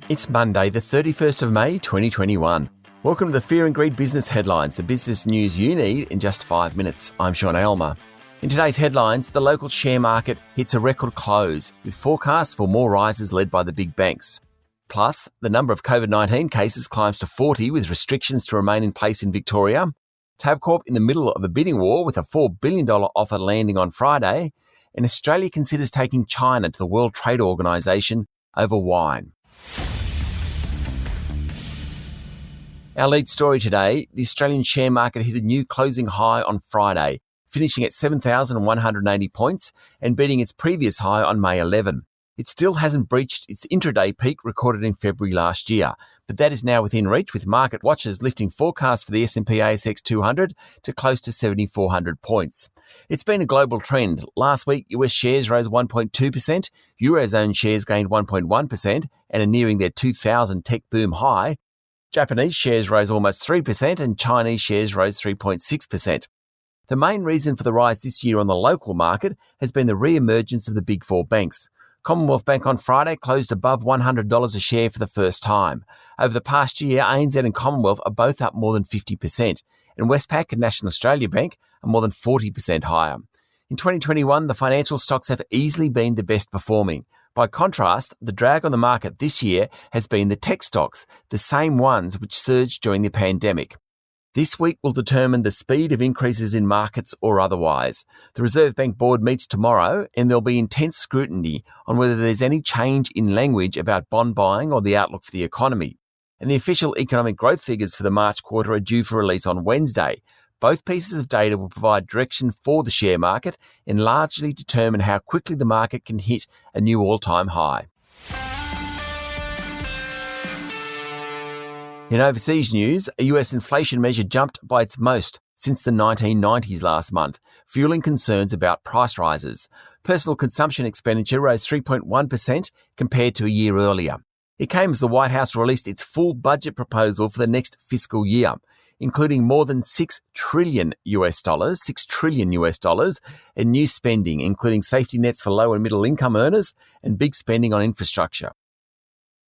It's Monday, the 31st of May, 2021. Welcome to the Fear and Greed Business Headlines, the business news you need in just 5 minutes. I'm Sean Aylmer. In today's headlines, the local share market hits a record close, with forecasts for more rises led by the big banks. Plus, the number of COVID-19 cases climbs to 40 with restrictions to remain in place in Victoria. Tabcorp in the middle of a bidding war with a $4 billion offer landing on Friday. And Australia considers taking China to the World Trade Organization over wine. Our lead story today, the Australian share market hit a new closing high on Friday, finishing at 7,180 points and beating its previous high on May 11. It still hasn't breached its intraday peak recorded in February last year, but that is now within reach, with market watchers lifting forecasts for the S&P/ASX 200 to close to 7,400 points. It's been a global trend. Last week, US shares rose 1.2%, Eurozone shares gained 1.1% and are nearing their 2000 tech boom high. Japanese shares rose almost 3% and Chinese shares rose 3.6%. The main reason for the rise this year on the local market has been the re-emergence of the big four banks. Commonwealth Bank on Friday closed above $100 a share for the first time. Over the past year, ANZ and Commonwealth are both up more than 50%, and Westpac and National Australia Bank are more than 40% higher. In 2021, the financial stocks have easily been the best performing. By contrast, the drag on the market this year has been the tech stocks, the same ones which surged during the pandemic. This week will determine the speed of increases in markets or otherwise. The Reserve Bank Board meets tomorrow and there'll be intense scrutiny on whether there's any change in language about bond buying or the outlook for the economy. And the official economic growth figures for the March quarter are due for release on Wednesday. Both pieces of data will provide direction for the share market and largely determine how quickly the market can hit a new all-time high. In overseas news, a US inflation measure jumped by its most since the 1990s last month, fueling concerns about price rises. Personal consumption expenditure rose 3.1% compared to a year earlier. It came as the White House released its full budget proposal for the next fiscal year, including more than $6 trillion in new spending, including safety nets for low and middle income earners and big spending on infrastructure.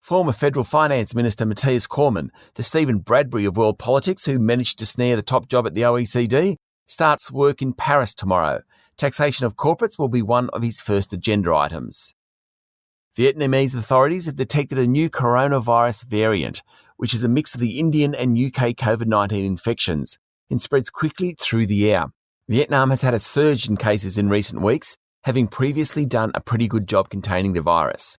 Former Federal Finance Minister Matthias Cormann, the Stephen Bradbury of world politics who managed to snare the top job at the OECD, starts work in Paris tomorrow. Taxation of corporates will be one of his first agenda items. Vietnamese authorities have detected a new coronavirus variant, which is a mix of the Indian and UK COVID-19 infections and spreads quickly through the air. Vietnam has had a surge in cases in recent weeks, having previously done a pretty good job containing the virus.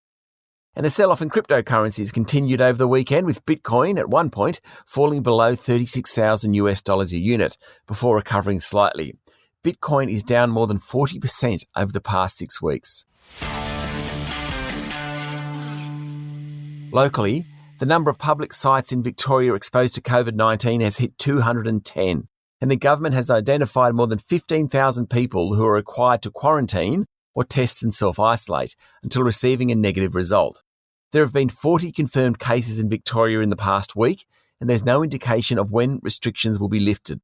And the sell-off in cryptocurrencies continued over the weekend, with Bitcoin at one point falling below $36,000 a unit before recovering slightly. Bitcoin is down more than 40% over the past 6 weeks. Locally, the number of public sites in Victoria exposed to COVID-19 has hit 210, and the government has identified more than 15,000 people who are required to quarantine or test and self-isolate until receiving a negative result. There have been 40 confirmed cases in Victoria in the past week, and there's no indication of when restrictions will be lifted.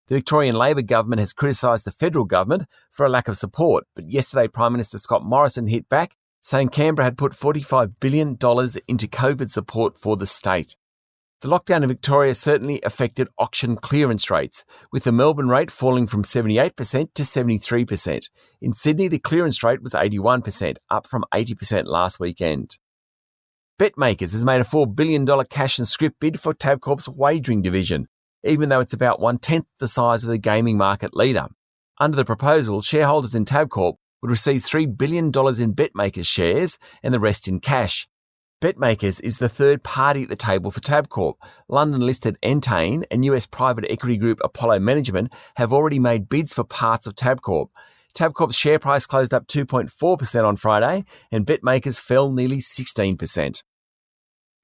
The Victorian Labor government has criticised the federal government for a lack of support, but yesterday Prime Minister Scott Morrison hit back, saying Canberra had put $45 billion into COVID support for the state. The lockdown in Victoria certainly affected auction clearance rates, with the Melbourne rate falling from 78% to 73%. In Sydney, the clearance rate was 81%, up from 80% last weekend. BetMakers has made a $4 billion cash and scrip bid for Tabcorp's wagering division, even though it's about 1/10 the size of the gaming market leader. Under the proposal, shareholders in Tabcorp would receive $3 billion in BetMakers shares and the rest in cash. BetMakers is the third party at the table for Tabcorp. London-listed Entain and US private equity group Apollo Management have already made bids for parts of Tabcorp. Tabcorp's share price closed up 2.4% on Friday, and BetMakers fell nearly 16%.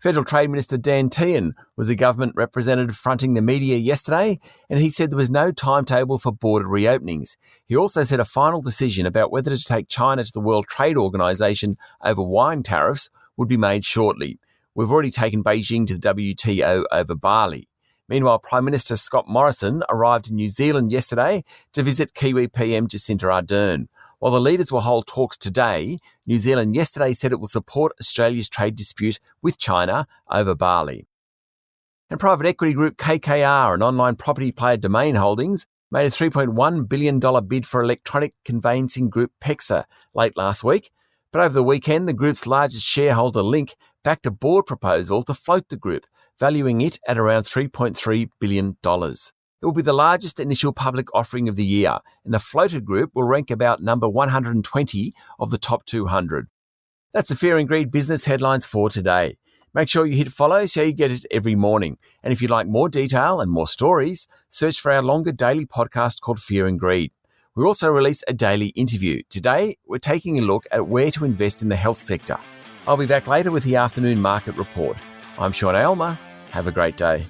Federal Trade Minister Dan Tehan was a government representative fronting the media yesterday, and he said there was no timetable for border reopenings. He also said a final decision about whether to take China to the World Trade Organization over wine tariffs would be made shortly. We've already taken Beijing to the WTO over barley. Meanwhile, Prime Minister Scott Morrison arrived in New Zealand yesterday to visit Kiwi PM Jacinda Ardern. While the leaders will hold talks today, New Zealand yesterday said it will support Australia's trade dispute with China over barley. And private equity group KKR and online property player Domain Holdings made a $3.1 billion bid for electronic conveyancing group PEXA late last week. But over the weekend, the group's largest shareholder, Link, backed a board proposal to float the group, valuing it at around $3.3 billion. It will be the largest initial public offering of the year, and the floated group will rank about number 120 of the top 200. That's the Fear and Greed business headlines for today. Make sure you hit follow so you get it every morning. And if you'd like more detail and more stories, search for our longer daily podcast called Fear and Greed. We also release a daily interview. Today, we're taking a look at where to invest in the health sector. I'll be back later with the afternoon market report. I'm Sean Aylmer. Have a great day.